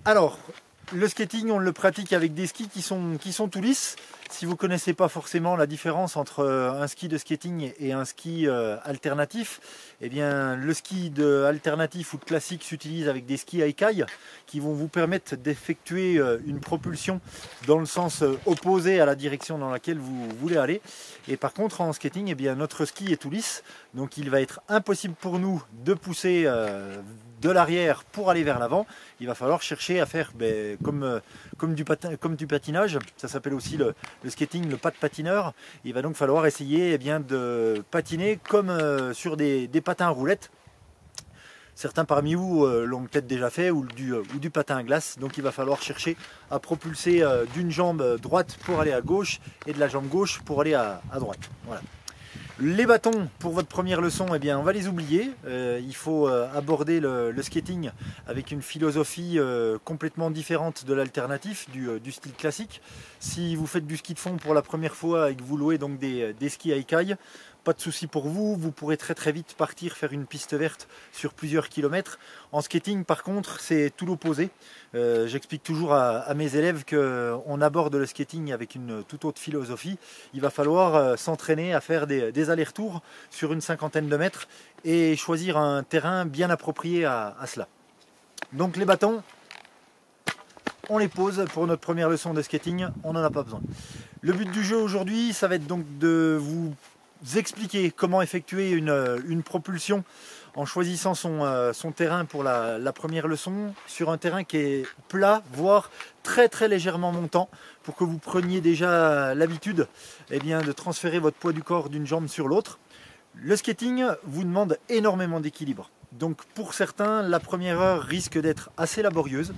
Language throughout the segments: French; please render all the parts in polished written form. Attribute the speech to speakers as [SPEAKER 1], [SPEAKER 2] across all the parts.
[SPEAKER 1] Alors, le skating, on le pratique avec des skis qui sont tout lisses. Si vous ne connaissez pas forcément la différence entre un ski de skating et un ski alternatif, eh bien, le ski alternatif ou de classique s'utilise avec des skis à écailles qui vont vous permettre d'effectuer une propulsion dans le sens opposé à la direction dans laquelle vous voulez aller. Et par contre, en skating, eh bien, notre ski est tout lisse, donc il va être impossible pour nous de pousser de l'arrière pour aller vers l'avant. Il va falloir chercher à faire comme du patinage. Ça s'appelle aussi le skating, le pas de patineur. Il va donc falloir essayer de patiner comme sur des patins à roulettes. Certains parmi vous l'ont peut-être déjà fait, ou du patin à glace. Donc il va falloir chercher à propulser d'une jambe droite pour aller à gauche et de la jambe gauche pour aller à droite. Voilà. Les bâtons pour votre première leçon, eh bien, on va les oublier. Il faut aborder le skating avec une philosophie complètement différente de l'alternatif, du style classique. Si vous faites du ski de fond pour la première fois et que vous louez donc des skis à écailles, pas de souci pour vous, vous pourrez très vite partir faire une piste verte sur plusieurs kilomètres. En skating par contre c'est tout l'opposé. J'explique toujours à mes élèves qu'on aborde le skating avec une toute autre philosophie. Il va falloir s'entraîner à faire des allers-retours sur une cinquantaine de mètres et choisir un terrain bien approprié à cela. Donc les bâtons, on les pose pour notre première leçon de skating, on n'en a pas besoin. Le but du jeu aujourd'hui, ça va être donc de vous expliquer comment effectuer une propulsion en choisissant son terrain pour la première leçon sur un terrain qui est plat, voire très légèrement montant, pour que vous preniez déjà l'habitude de transférer votre poids du corps d'une jambe sur l'autre. Le skating vous demande énormément d'équilibre. Donc pour certains, la première heure risque d'être assez laborieuse.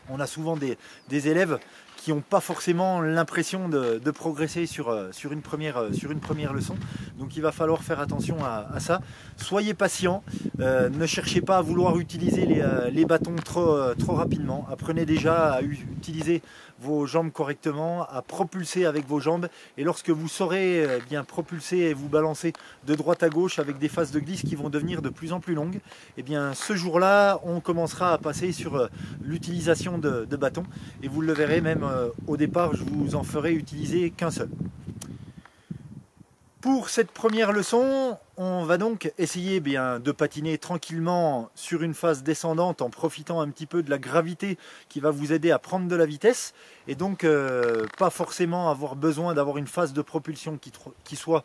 [SPEAKER 1] On a souvent des élèves qui n'ont pas forcément l'impression de progresser sur une première leçon. Donc il va falloir faire attention à ça. Soyez patient, ne cherchez pas à vouloir utiliser les bâtons trop rapidement. Apprenez déjà à utiliser vos jambes correctement, à propulser avec vos jambes. Et lorsque vous saurez bien propulser et vous balancer de droite à gauche avec des phases de glisse qui vont devenir de plus en plus longues, eh bien ce jour-là, on commencera à passer sur l'utilisation de bâtons. Et vous le verrez même au départ, je vous en ferai utiliser qu'un seul. Pour cette première leçon, on va donc essayer de patiner tranquillement sur une phase descendante en profitant un petit peu de la gravité qui va vous aider à prendre de la vitesse et donc pas forcément avoir besoin d'avoir une phase de propulsion qui soit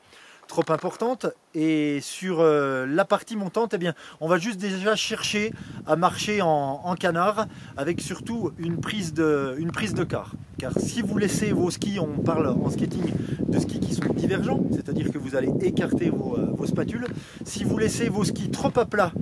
[SPEAKER 1] trop importante. Et sur la partie montante, on va juste déjà chercher à marcher en canard avec surtout une prise de quart. Car si vous laissez vos skis, on parle en skating de skis qui sont divergents, c'est-à-dire que vous allez écarter vos spatules. Si vous laissez vos skis trop à plat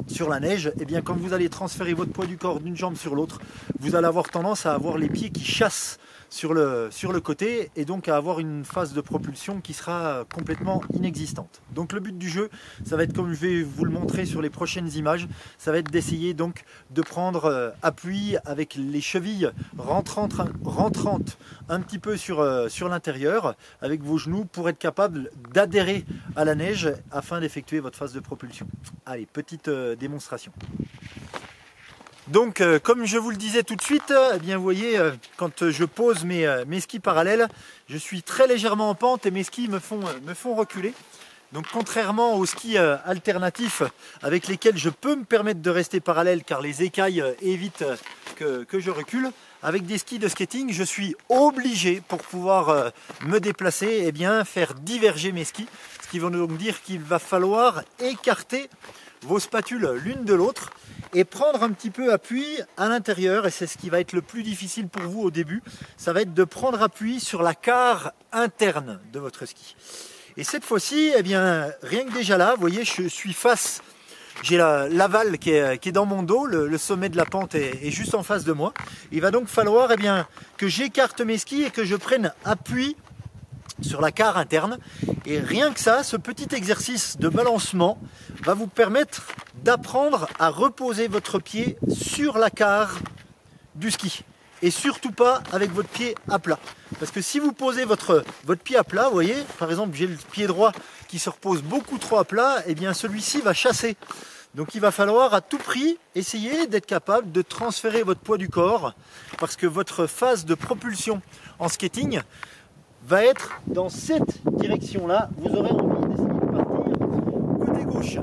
[SPEAKER 1] sur la neige, quand vous allez transférer votre poids du corps d'une jambe sur l'autre, vous allez avoir tendance à avoir les pieds qui chassent sur le côté et donc à avoir une phase de propulsion qui sera complètement inexistante. Donc le but du jeu, ça va être, comme je vais vous le montrer sur les prochaines images, ça va être d'essayer donc de prendre appui avec les chevilles rentrantes un petit peu sur l'intérieur avec vos genoux pour être capable d'adhérer à la neige afin d'effectuer votre phase de propulsion. Allez, petite démonstration. Donc comme je vous le disais tout de suite, vous voyez, quand je pose mes skis parallèles, je suis très légèrement en pente et mes skis me font reculer. Donc contrairement aux skis alternatifs avec lesquels je peux me permettre de rester parallèle car les écailles évitent que je recule, avec des skis de skating, je suis obligé pour pouvoir me déplacer, faire diverger mes skis. Ce qui veut donc dire qu'il va falloir écarter vos spatules l'une de l'autre et prendre un petit peu appui à l'intérieur, et c'est ce qui va être le plus difficile pour vous au début, ça va être de prendre appui sur la carre interne de votre ski. Et cette fois-ci, rien que déjà là, vous voyez, je suis face, j'ai l'aval qui est dans mon dos, le sommet de la pente est juste en face de moi. Il va donc falloir que j'écarte mes skis et que je prenne appui sur la carre interne, et rien que ça, ce petit exercice de balancement va vous permettre d'apprendre à reposer votre pied sur la carre du ski et surtout pas avec votre pied à plat, parce que si vous posez votre pied à plat, vous voyez par exemple j'ai le pied droit qui se repose beaucoup trop à plat, celui-ci va chasser Donc il va falloir à tout prix essayer d'être capable de transférer votre poids du corps parce que votre phase de propulsion en skating va être dans cette direction-là. Vous aurez envie d'essayer de partir côté gauche.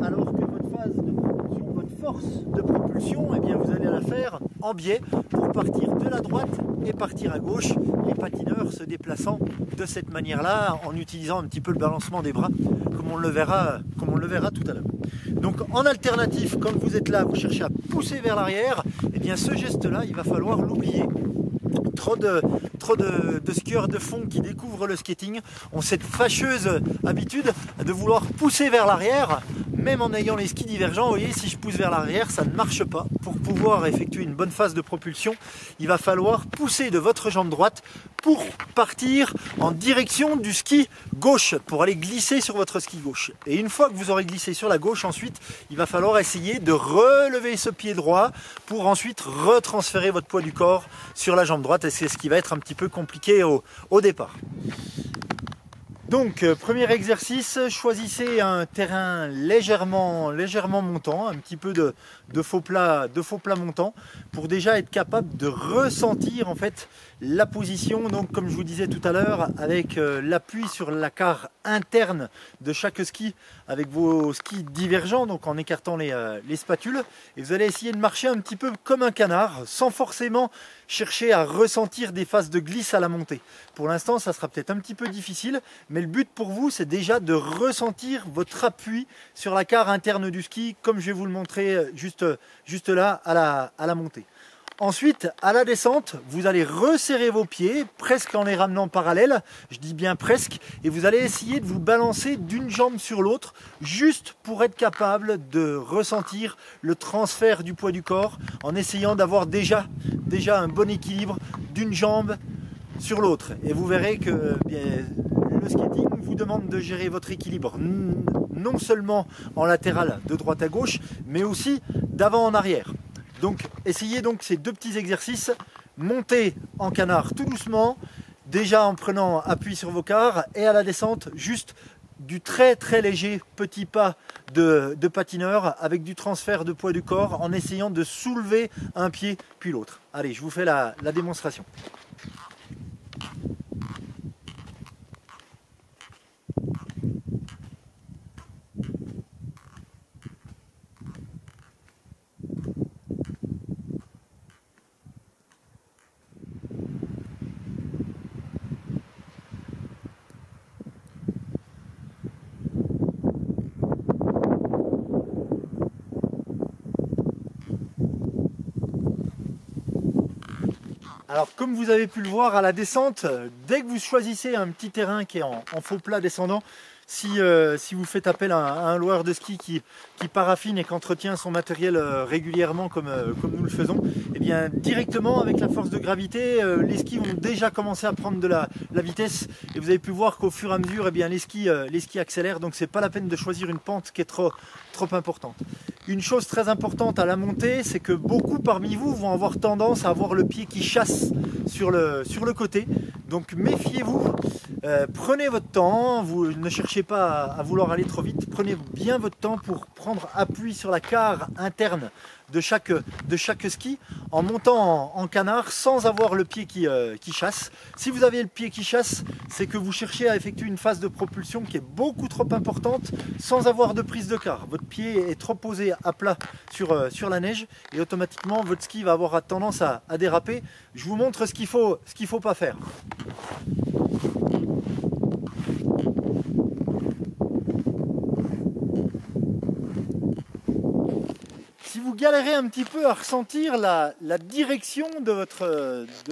[SPEAKER 1] Alors que votre phase de propulsion, votre force de propulsion, eh bien vous allez la faire en biais pour partir de la droite et partir à gauche, les patineurs se déplaçant de cette manière-là en utilisant un petit peu le balancement des bras comme on le verra tout à l'heure. Donc en alternative, quand vous êtes là, vous cherchez à pousser vers l'arrière, eh bien ce geste-là, il va falloir l'oublier. Trop de skieurs de fond qui découvrent le skating ont cette fâcheuse habitude de vouloir pousser vers l'arrière, même en ayant les skis divergents. Vous voyez, si je pousse vers l'arrière, ça ne marche pas. Pour pouvoir effectuer une bonne phase de propulsion, il va falloir pousser de votre jambe droite pour partir en direction du ski gauche, pour aller glisser sur votre ski gauche. Et une fois que vous aurez glissé sur la gauche, ensuite, il va falloir essayer de relever ce pied droit pour ensuite retransférer votre poids du corps sur la jambe droite. Et c'est ce qui va être un petit peu compliqué au départ. Donc, premier exercice, choisissez un terrain légèrement montant, un petit peu de faux plat montant, pour déjà être capable de ressentir en fait la position. Donc, comme je vous disais tout à l'heure, avec l'appui sur la carre interne de chaque ski, avec vos skis divergents, donc en écartant les spatules, et vous allez essayer de marcher un petit peu comme un canard, sans forcément chercher à ressentir des phases de glisse à la montée. Pour l'instant, ça sera peut-être un petit peu difficile, mais le but pour vous, c'est déjà de ressentir votre appui sur la carre interne du ski, comme je vais vous le montrer juste là à la montée. Ensuite, à la descente, vous allez resserrer vos pieds, presque en les ramenant parallèles, je dis bien presque, et vous allez essayer de vous balancer d'une jambe sur l'autre, juste pour être capable de ressentir le transfert du poids du corps, en essayant d'avoir déjà un bon équilibre d'une jambe sur l'autre. Et vous verrez que bien, le skating vous demande de gérer votre équilibre, non seulement en latéral de droite à gauche, mais aussi d'avant en arrière. Donc essayez donc ces deux petits exercices, montez en canard tout doucement, déjà en prenant appui sur vos carres, et à la descente juste du très léger petit pas de patineur avec du transfert de poids du corps en essayant de soulever un pied puis l'autre. Allez, je vous fais la démonstration. Alors comme vous avez pu le voir à la descente, dès que vous choisissez un petit terrain qui est en faux plat descendant, si vous faites appel à un loueur de ski qui paraffine et qu'entretient son matériel régulièrement comme nous le faisons, et bien directement avec la force de gravité, les skis vont déjà commencer à prendre de la vitesse, et vous avez pu voir qu'au fur et à mesure, eh bien, les skis accélèrent, donc c'est pas la peine de choisir une pente qui est trop importante. Une chose très importante à la montée, c'est que beaucoup parmi vous vont avoir tendance à avoir le pied qui chasse sur le côté. Donc méfiez-vous, prenez votre temps, vous ne cherchez pas à vouloir aller trop vite, prenez bien votre temps pour prendre appui sur la carre interne de chaque ski en montant en canard sans avoir le pied qui chasse. Si vous avez le pied qui chasse, c'est que vous cherchez à effectuer une phase de propulsion qui est beaucoup trop importante sans avoir de prise de carre. Votre pied est trop posé à plat sur la neige et automatiquement votre ski va avoir tendance à déraper. Je vous montre ce qu'il faut pas faire. Si vous galérez un petit peu à ressentir la direction de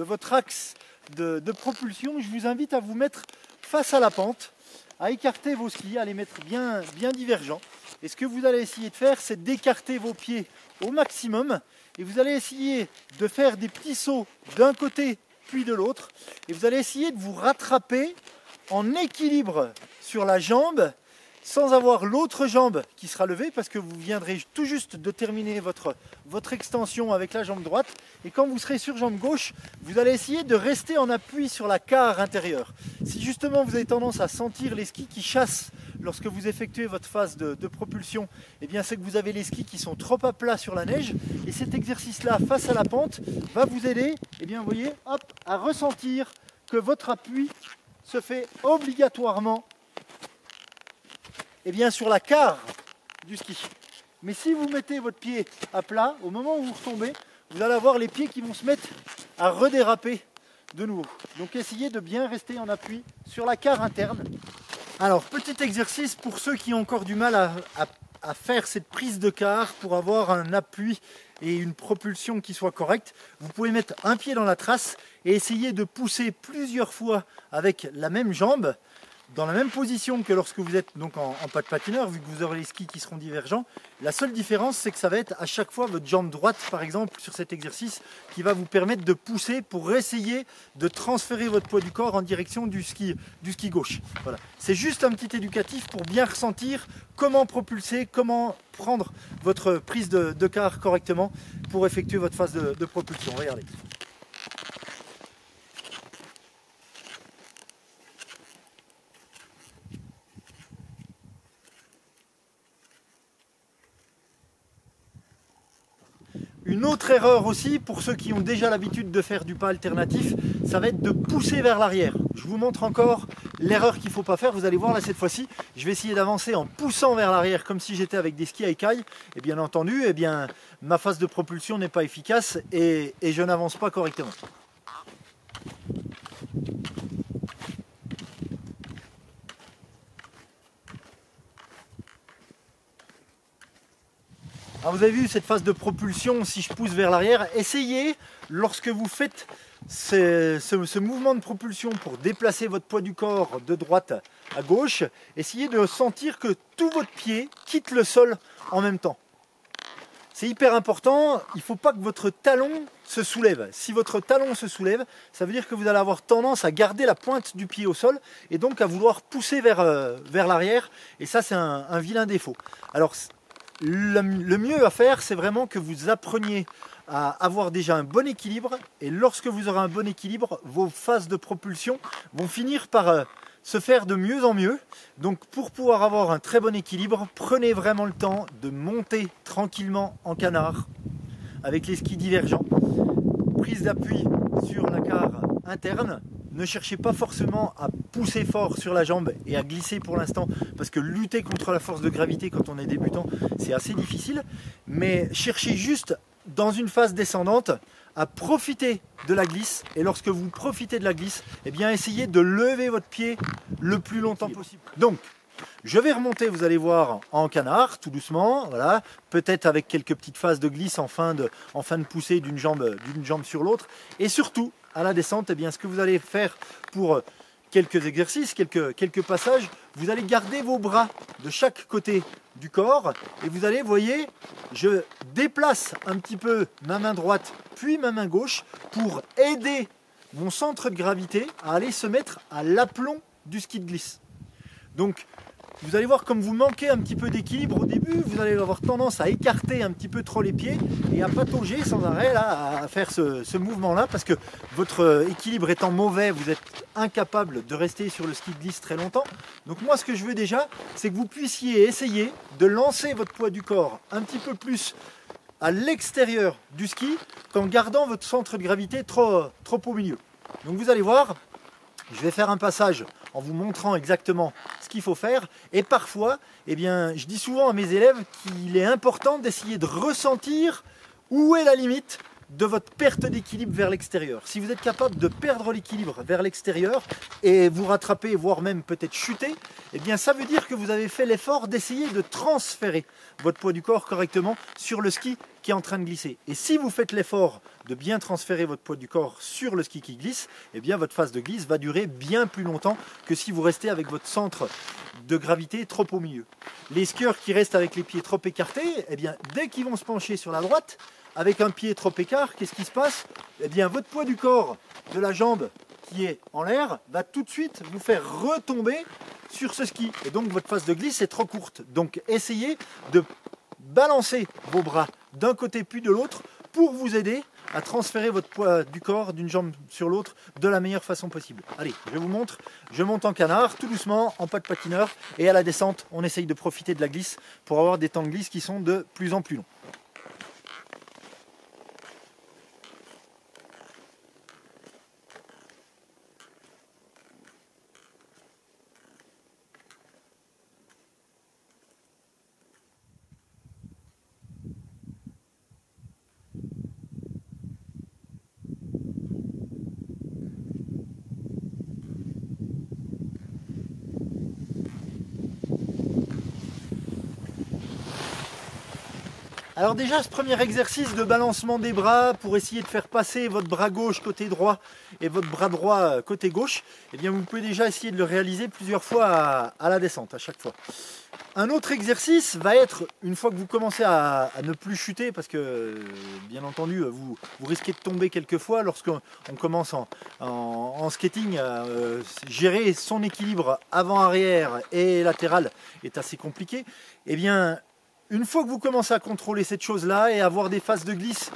[SPEAKER 1] votre axe de propulsion, je vous invite à vous mettre face à la pente, à écarter vos skis, à les mettre bien divergents. Et ce que vous allez essayer de faire, c'est d'écarter vos pieds au maximum. Et vous allez essayer de faire des petits sauts d'un côté puis de l'autre. Et vous allez essayer de vous rattraper en équilibre sur la jambe, sans avoir l'autre jambe qui sera levée, parce que vous viendrez tout juste de terminer votre extension avec la jambe droite, et quand vous serez sur jambe gauche, vous allez essayer de rester en appui sur la carre intérieure. Si justement vous avez tendance à sentir les skis qui chassent lorsque vous effectuez votre phase de propulsion, eh bien c'est que vous avez les skis qui sont trop à plat sur la neige, et cet exercice-là face à la pente va vous aider, eh bien, vous voyez, hop, à ressentir que votre appui se fait obligatoirement eh bien, sur la carre du ski. Mais si vous mettez votre pied à plat, au moment où vous retombez, vous allez avoir les pieds qui vont se mettre à redéraper de nouveau. Donc essayez de bien rester en appui sur la carre interne. Alors, petit exercice pour ceux qui ont encore du mal à faire cette prise de carre pour avoir un appui et une propulsion qui soit correcte. Vous pouvez mettre un pied dans la trace et essayer de pousser plusieurs fois avec la même jambe, dans la même position que lorsque vous êtes donc en pas de patineur, vu que vous aurez les skis qui seront divergents. La seule différence, c'est que ça va être à chaque fois votre jambe droite, par exemple, sur cet exercice, qui va vous permettre de pousser pour essayer de transférer votre poids du corps en direction du ski gauche. Voilà. C'est juste un petit éducatif pour bien ressentir comment propulser, comment prendre votre prise de carre correctement pour effectuer votre phase de propulsion. Regardez. Une autre erreur aussi, pour ceux qui ont déjà l'habitude de faire du pas alternatif, ça va être de pousser vers l'arrière. Je vous montre encore l'erreur qu'il ne faut pas faire. Vous allez voir là cette fois-ci, je vais essayer d'avancer en poussant vers l'arrière comme si j'étais avec des skis à écailles. Et bien entendu, eh bien, ma phase de propulsion n'est pas efficace et je n'avance pas correctement. Alors vous avez vu cette phase de propulsion, si je pousse vers l'arrière, essayez, lorsque vous faites ce mouvement de propulsion pour déplacer votre poids du corps de droite à gauche, essayez de sentir que tout votre pied quitte le sol en même temps. C'est hyper important, il ne faut pas que votre talon se soulève. Si votre talon se soulève, ça veut dire que vous allez avoir tendance à garder la pointe du pied au sol et donc à vouloir pousser vers l'arrière, et ça c'est un vilain défaut. Alors, le mieux à faire, c'est vraiment que vous appreniez à avoir déjà un bon équilibre, et lorsque vous aurez un bon équilibre, vos phases de propulsion vont finir par se faire de mieux en mieux. Donc pour pouvoir avoir un très bon équilibre, prenez vraiment le temps de monter tranquillement en canard avec les skis divergents. Prise d'appui sur la carre interne. Ne cherchez pas forcément à pousser fort sur la jambe et à glisser pour l'instant, parce que lutter contre la force de gravité quand on est débutant, c'est assez difficile. Mais cherchez juste, dans une phase descendante, à profiter de la glisse. Et lorsque vous profitez de la glisse, eh bien essayez de lever votre pied le plus longtemps possible. Donc, je vais remonter, vous allez voir, en canard, tout doucement, voilà, peut-être avec quelques petites phases de glisse en fin de poussée d'une jambe sur l'autre. Et surtout, à la descente, eh bien, ce que vous allez faire pour quelques exercices, quelques passages, vous allez garder vos bras de chaque côté du corps et vous allez, voyez, je déplace un petit peu ma main droite puis ma main gauche pour aider mon centre de gravité à aller se mettre à l'aplomb du ski de glisse. Donc, vous allez voir, comme vous manquez un petit peu d'équilibre au début, vous allez avoir tendance à écarter un petit peu trop les pieds et à patauger sans arrêt là, à faire ce mouvement-là, parce que votre équilibre étant mauvais, vous êtes incapable de rester sur le ski de glisse très longtemps. Donc moi, ce que je veux déjà, c'est que vous puissiez essayer de lancer votre poids du corps un petit peu plus à l'extérieur du ski, en gardant votre centre de gravité trop au milieu. Donc vous allez voir, je vais faire un passage en vous montrant exactement ce qu'il faut faire. Et parfois, eh bien, je dis souvent à mes élèves qu'il est important d'essayer de ressentir où est la limite de votre perte d'équilibre vers l'extérieur. Si vous êtes capable de perdre l'équilibre vers l'extérieur et vous rattraper, voire même peut-être chuter, eh bien ça veut dire que vous avez fait l'effort d'essayer de transférer votre poids du corps correctement sur le ski qui est en train de glisser. Et si vous faites l'effort de bien transférer votre poids du corps sur le ski qui glisse, eh bien votre phase de glisse va durer bien plus longtemps que si vous restez avec votre centre de gravité trop au milieu. Les skieurs qui restent avec les pieds trop écartés, eh bien dès qu'ils vont se pencher sur la droite, avec un pied trop écart, qu'est-ce qui se passe? Eh bien votre poids du corps de la jambe qui est en l'air va tout de suite vous faire retomber sur ce ski. Et donc votre phase de glisse est trop courte. Donc essayez de balancer vos bras d'un côté puis de l'autre pour vous aider à transférer votre poids du corps d'une jambe sur l'autre de la meilleure façon possible. Allez, je vous montre, je monte en canard, tout doucement, en pas de patineur, et à la descente, on essaye de profiter de la glisse pour avoir des temps de glisse qui sont de plus en plus longs. Alors déjà, ce premier exercice de balancement des bras pour essayer de faire passer votre bras gauche côté droit et votre bras droit côté gauche, eh bien vous pouvez déjà essayer de le réaliser plusieurs fois à la descente, à chaque fois. Un autre exercice va être, une fois que vous commencez à ne plus chuter, parce que bien entendu vous risquez de tomber quelquefois lorsqu'on commence en skating, gérer son équilibre avant-arrière et latéral est assez compliqué. Eh bien, une fois que vous commencez à contrôler cette chose-là et à avoir des phases de glisse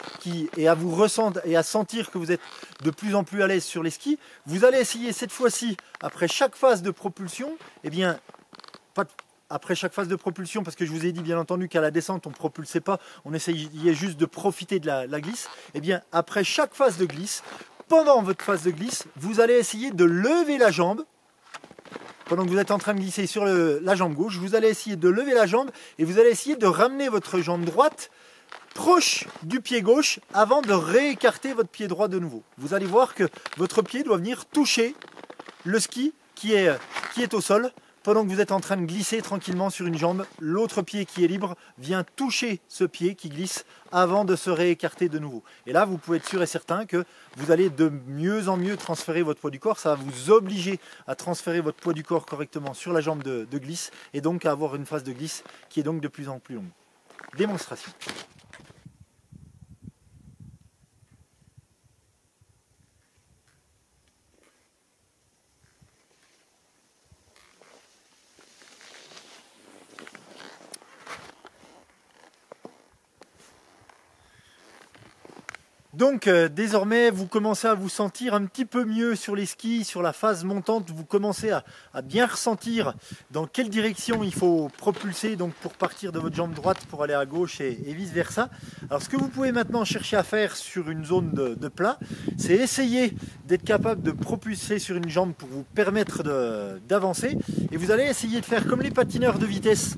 [SPEAKER 1] et à vous ressentir et à sentir que vous êtes de plus en plus à l'aise sur les skis, vous allez essayer cette fois-ci, après chaque phase de propulsion, eh bien, après chaque phase de propulsion, parce que je vous ai dit bien entendu qu'à la descente on ne propulsait pas, on essayait juste de profiter de la glisse, eh bien après chaque phase de glisse, pendant votre phase de glisse, vous allez essayer de lever la jambe. Pendant que vous êtes en train de glisser sur la jambe gauche, vous allez essayer de lever la jambe et vous allez essayer de ramener votre jambe droite proche du pied gauche avant de réécarter votre pied droit de nouveau. Vous allez voir que votre pied doit venir toucher le ski qui est au sol. Pendant que vous êtes en train de glisser tranquillement sur une jambe, l'autre pied qui est libre vient toucher ce pied qui glisse avant de se réécarter de nouveau. Et là, vous pouvez être sûr et certain que vous allez de mieux en mieux transférer votre poids du corps. Ça va vous obliger à transférer votre poids du corps correctement sur la jambe de glisse et donc à avoir une phase de glisse qui est donc de plus en plus longue. Démonstration. Donc désormais vous commencez à vous sentir un petit peu mieux sur les skis, sur la phase montante, vous commencez à bien ressentir dans quelle direction il faut propulser donc pour partir de votre jambe droite pour aller à gauche et vice versa. Alors ce que vous pouvez maintenant chercher à faire sur une zone de plat, c'est essayer d'être capable de propulser sur une jambe pour vous permettre d'avancer et vous allez essayer de faire comme les patineurs de vitesse.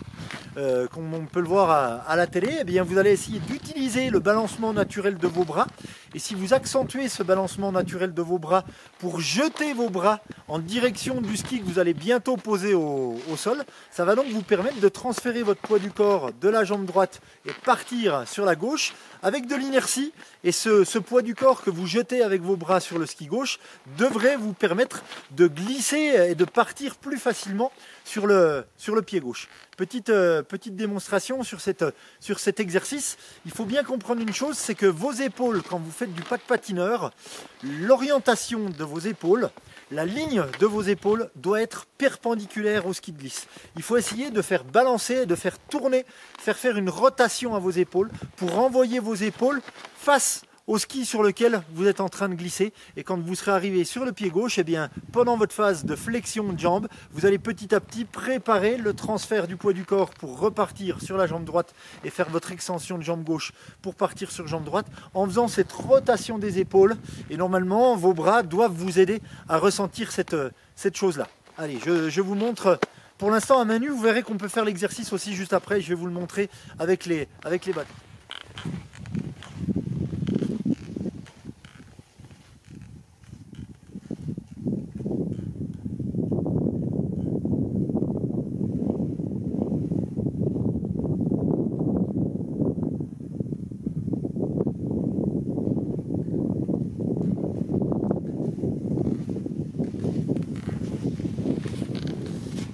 [SPEAKER 1] Comme on peut le voir à la télé, eh bien vous allez essayer d'utiliser le balancement naturel de vos bras. Et si vous accentuez ce balancement naturel de vos bras pour jeter vos bras en direction du ski que vous allez bientôt poser au sol, ça va donc vous permettre de transférer votre poids du corps de la jambe droite et partir sur la gauche avec de l'inertie. Et ce poids du corps que vous jetez avec vos bras sur le ski gauche devrait vous permettre de glisser et de partir plus facilement sur le pied gauche. Petite démonstration sur cet exercice. Il faut bien comprendre une chose, c'est que vos épaules, quand vous faites du pas de patineur, l'orientation de vos épaules, la ligne de vos épaules doit être perpendiculaire au ski de glisse. Il faut essayer de faire balancer, de faire tourner, faire une rotation à vos épaules pour envoyer vos épaules face au ski sur lequel vous êtes en train de glisser. Et quand vous serez arrivé sur le pied gauche, eh bien, pendant votre phase de flexion de jambe, vous allez petit à petit préparer le transfert du poids du corps pour repartir sur la jambe droite et faire votre extension de jambe gauche pour partir sur jambe droite en faisant cette rotation des épaules. Et normalement, vos bras doivent vous aider à ressentir cette chose-là. Allez, je vous montre. Pour l'instant, à main nue, vous verrez qu'on peut faire l'exercice aussi juste après. Je vais vous le montrer avec les bâtons.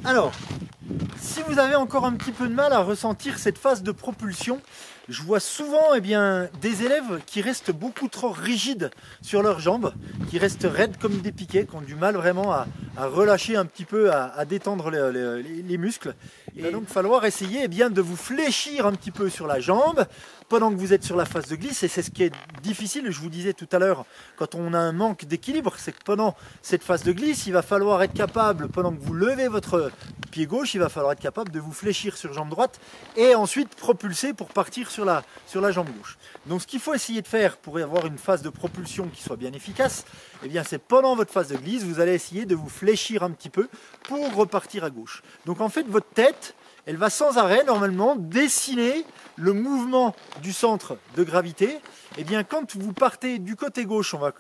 [SPEAKER 1] Alors, si vous avez encore un petit peu de mal à ressentir cette phase de propulsion, je vois souvent des élèves qui restent beaucoup trop rigides sur leurs jambes, qui restent raides comme des piquets, qui ont du mal vraiment à relâcher un petit peu, à détendre les muscles. Il va donc falloir essayer de vous fléchir un petit peu sur la jambe pendant que vous êtes sur la phase de glisse. Et c'est ce qui est difficile, je vous disais tout à l'heure, quand on a un manque d'équilibre, c'est que pendant cette phase de glisse, il va falloir être capable, pendant que vous levez votre pied gauche, il va falloir être capable de vous fléchir sur jambe droite et ensuite propulser pour partir sur la jambe gauche. Donc ce qu'il faut essayer de faire pour avoir une phase de propulsion qui soit bien efficace, c'est pendant votre phase de glisse, vous allez essayer de vous fléchir un petit peu pour repartir à gauche. Donc en fait, votre tête, elle va sans arrêt normalement dessiner le mouvement du centre de gravité. Quand vous partez du côté gauche, on va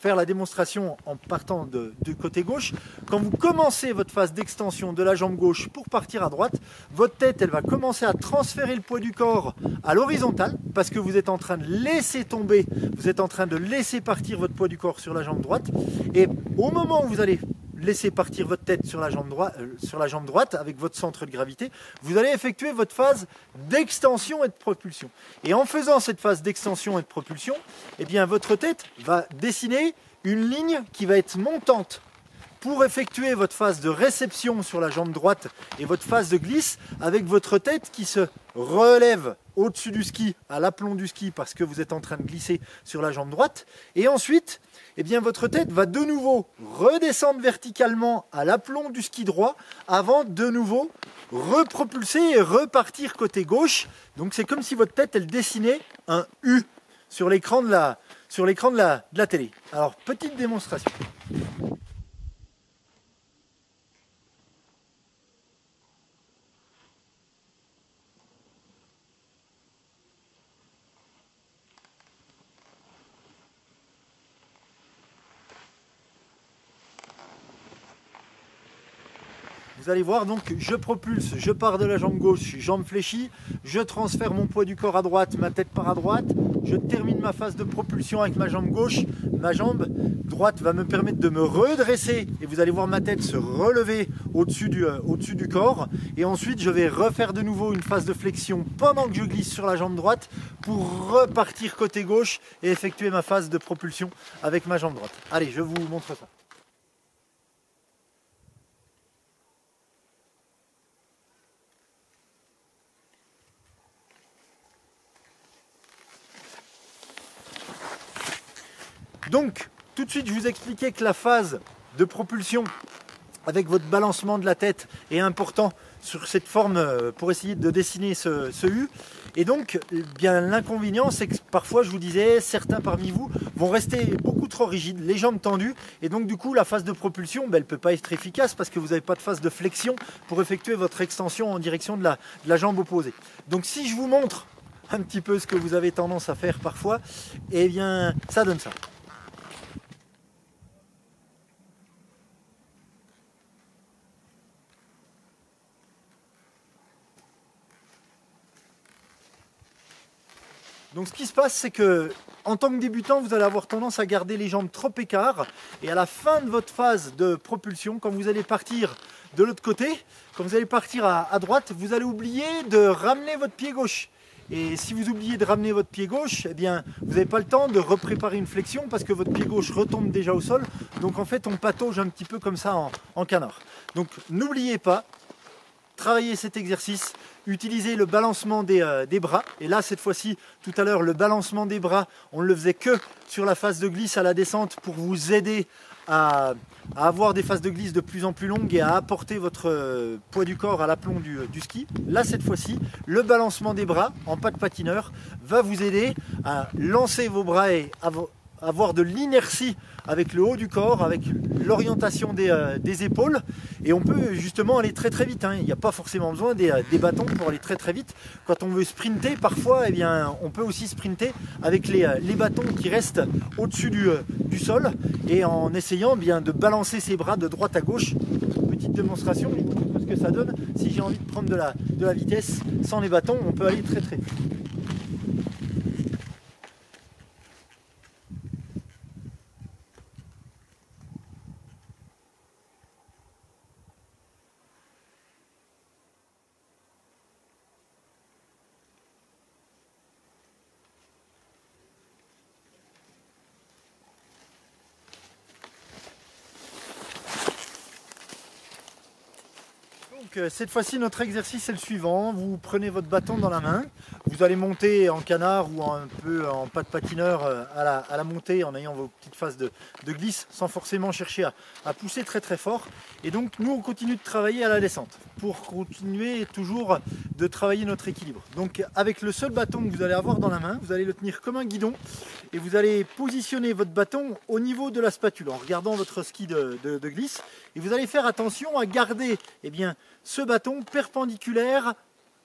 [SPEAKER 1] faire la démonstration en partant du côté gauche. Quand vous commencez votre phase d'extension de la jambe gauche pour partir à droite, votre tête elle va commencer à transférer le poids du corps à l'horizontale parce que vous êtes en train de laisser tomber, vous êtes en train de laisser partir votre poids du corps sur la jambe droite. Et au moment où vous allez laisser partir votre tête sur la jambe droite avec votre centre de gravité, vous allez effectuer votre phase d'extension et de propulsion. Et en faisant cette phase d'extension et de propulsion, votre tête va dessiner une ligne qui va être montante pour effectuer votre phase de réception sur la jambe droite et votre phase de glisse avec votre tête qui se relève au-dessus du ski, à l'aplomb du ski parce que vous êtes en train de glisser sur la jambe droite. Et ensuite, votre tête va de nouveau redescendre verticalement à l'aplomb du ski droit avant de nouveau repropulser et repartir côté gauche. Donc c'est comme si votre tête elle dessinait un U sur l'écran de la télé. Alors petite démonstration. Vous allez voir, donc je propulse, je pars de la jambe gauche, jambe fléchie, je transfère mon poids du corps à droite, ma tête part à droite, je termine ma phase de propulsion avec ma jambe gauche, ma jambe droite va me permettre de me redresser et vous allez voir ma tête se relever au-dessus du corps et ensuite je vais refaire de nouveau une phase de flexion pendant que je glisse sur la jambe droite pour repartir côté gauche et effectuer ma phase de propulsion avec ma jambe droite. Allez, je vous montre ça. Donc, tout de suite, je vous expliquais que la phase de propulsion avec votre balancement de la tête est important sur cette forme pour essayer de dessiner ce U. Et donc, l'inconvénient, c'est que parfois, je vous disais, certains parmi vous vont rester beaucoup trop rigides, les jambes tendues. Et donc, du coup, la phase de propulsion, elle ne peut pas être efficace parce que vous n'avez pas de phase de flexion pour effectuer votre extension en direction de la jambe opposée. Donc, si je vous montre un petit peu ce que vous avez tendance à faire parfois, ça donne ça. Donc ce qui se passe, c'est que en tant que débutant, vous allez avoir tendance à garder les jambes trop écart. Et à la fin de votre phase de propulsion, quand vous allez partir de l'autre côté, quand vous allez partir à droite, vous allez oublier de ramener votre pied gauche. Et si vous oubliez de ramener votre pied gauche, vous n'avez pas le temps de repréparer une flexion parce que votre pied gauche retombe déjà au sol. Donc en fait, on patauge un petit peu comme ça en canard. Donc n'oubliez pas, travaillez cet exercice, utilisez le balancement des bras. Et là, cette fois-ci, tout à l'heure, le balancement des bras, on ne le faisait que sur la phase de glisse à la descente pour vous aider à avoir des phases de glisse de plus en plus longues et à apporter votre poids du corps à l'aplomb du ski. Là, cette fois-ci, le balancement des bras en pas de patineur va vous aider à lancer vos bras et avoir de l'inertie avec le haut du corps, avec l'orientation des épaules, et on peut justement aller très très vite. Il n'y a pas forcément besoin des bâtons pour aller très très vite. Quand on veut sprinter, parfois, on peut aussi sprinter avec les bâtons qui restent au-dessus du sol, et en essayant de balancer ses bras de droite à gauche. Petite démonstration, je vous montre ce que ça donne. Si j'ai envie de prendre de la vitesse sans les bâtons, on peut aller très très vite. Donc cette fois-ci notre exercice est le suivant, vous prenez votre bâton dans la main, vous allez monter en canard ou un peu en pas de patineur à la montée en ayant vos petites phases de glisse sans forcément chercher à pousser très très fort. Et donc nous on continue de travailler à la descente pour continuer toujours de travailler notre équilibre. Donc avec le seul bâton que vous allez avoir dans la main, vous allez le tenir comme un guidon et vous allez positionner votre bâton au niveau de la spatule en regardant votre ski de glisse et vous allez faire attention à garder ce bâton perpendiculaire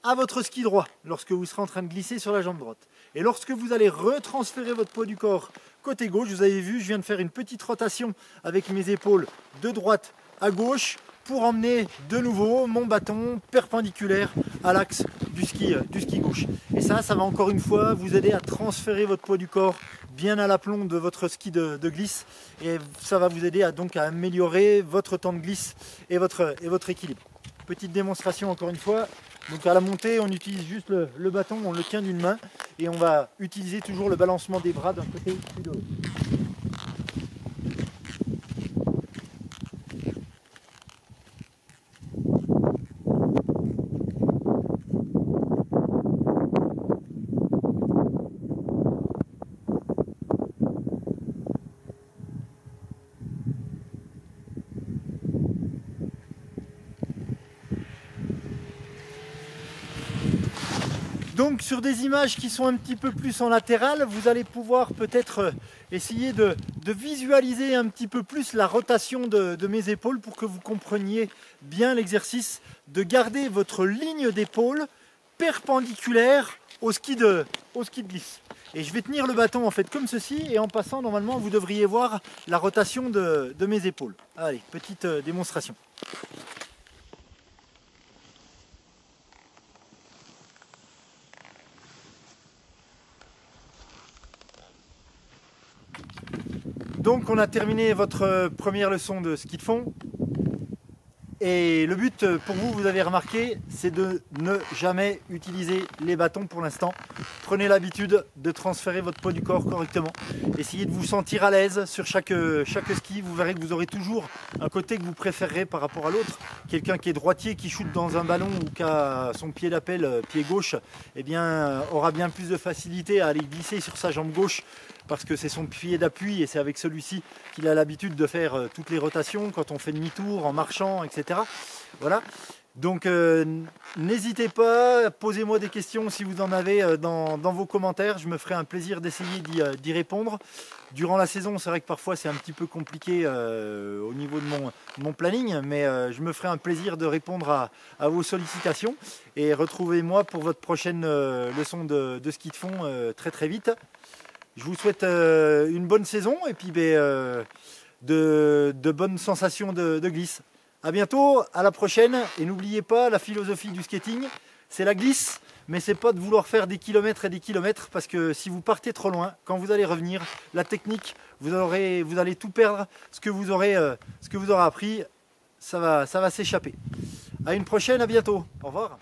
[SPEAKER 1] à votre ski droit lorsque vous serez en train de glisser sur la jambe droite. Et lorsque vous allez retransférer votre poids du corps côté gauche, vous avez vu, je viens de faire une petite rotation avec mes épaules de droite à gauche pour emmener de nouveau mon bâton perpendiculaire à l'axe du ski gauche. Et ça va encore une fois vous aider à transférer votre poids du corps bien à l'aplomb de votre ski de glisse et ça va vous aider à améliorer votre temps de glisse et votre équilibre. Petite démonstration encore une fois. Donc à la montée, on utilise juste le bâton, on le tient d'une main et on va utiliser toujours le balancement des bras d'un côté puis de l'autre. Donc sur des images qui sont un petit peu plus en latéral, vous allez pouvoir peut-être essayer de visualiser un petit peu plus la rotation de mes épaules pour que vous compreniez bien l'exercice de garder votre ligne d'épaule perpendiculaire au ski de glisse. Et je vais tenir le bâton en fait comme ceci et en passant normalement vous devriez voir la rotation de mes épaules. Allez, petite démonstration. Donc on a terminé votre première leçon de ski de fond et le but pour vous, vous avez remarqué, c'est de ne jamais utiliser les bâtons pour l'instant. Prenez l'habitude de transférer votre poids du corps correctement. Essayez de vous sentir à l'aise sur chaque ski, vous verrez que vous aurez toujours un côté que vous préférerez par rapport à l'autre. Quelqu'un qui est droitier, qui shoot dans un ballon ou qui a son pied d'appel, pied gauche, aura bien plus de facilité à aller glisser sur sa jambe gauche parce que c'est son pied d'appui et c'est avec celui-ci qu'il a l'habitude de faire toutes les rotations quand on fait demi-tour, en marchant, etc. Voilà. Donc n'hésitez pas, posez-moi des questions si vous en avez dans vos commentaires, je me ferai un plaisir d'essayer d'y répondre. Durant la saison, c'est vrai que parfois c'est un petit peu compliqué au niveau de mon planning, mais je me ferai un plaisir de répondre à vos sollicitations et retrouvez-moi pour votre prochaine leçon de ski de fond très très vite. Je vous souhaite une bonne saison et puis de bonnes sensations de glisse. A bientôt, à la prochaine et n'oubliez pas la philosophie du skating, c'est la glisse, mais c'est pas de vouloir faire des kilomètres et des kilomètres parce que si vous partez trop loin, quand vous allez revenir, la technique, vous allez tout perdre, ce que vous aurez appris, ça va s'échapper. À une prochaine, à bientôt, au revoir.